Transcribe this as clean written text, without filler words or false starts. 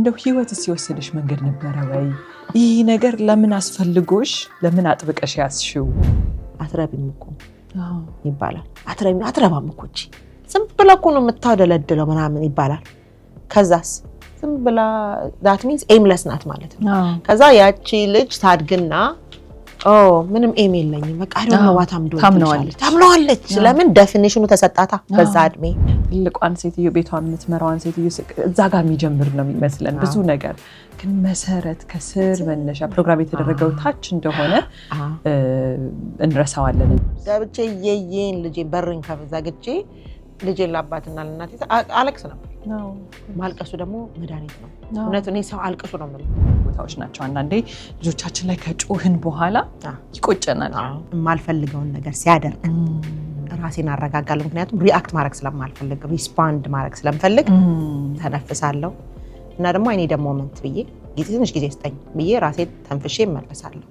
እንደው ህይወትስ የወሰደሽ መንገድ ነበረ ወይ? ይህ ነገር ለምን አስፈልጎሽ ለምን አጥብቀሽ ያስሽው? አትረቢም እኮ ይባላል። አትረባም እኮ እቺ ዝም ብላ እኮ ነው የምታደለድለው ምናምን ይባላል። ከዛስ ዝም ብላ that means aimless ናት ማለት ነው። ከዛ ያቺ ልጅ ታድግና ምንም ኤም የለኝም በቃ I don't know what I'm doing ታምነዋለች። ለምን ዴፊኒሽኑ ተሰጣታ በዛ እድሜ። ትልቋን ሴትዮ ቤቷን የምትመራዋን ሴትዮ እዛ ጋር የሚጀምር ነው የሚመስለን ብዙ ነገር፣ ግን መሰረት ከስር መነሻ ፕሮግራም የተደረገው ታች እንደሆነ እንረሳዋለን። ገብቼ የየን ልጄ በርኝ ከዘግቼ ልጄን ለአባትና ለእናቴ አለቅስ ነበር። ማልቀሱ ደግሞ መድኃኒት ነው። እውነት እኔ ሰው አልቅሱ ነው ማለት ቦታዎች ናቸው። አንዳንዴ ልጆቻችን ላይ ከጮህን በኋላ ይቆጨናል። የማልፈልገውን ነገር ሲያደርግ ራሴን አረጋጋለሁ። ምክንያቱም ሪአክት ማድረግ ስለማልፈልግ ሪስፖንድ ማድረግ ስለምፈልግ ተነፍሳለሁ እና ደግሞ እኔ ደግሞ ሞመንት ብዬ ትንሽ ጊዜ ስጠኝ ብዬ ራሴን ተንፍሼ እመለሳለሁ።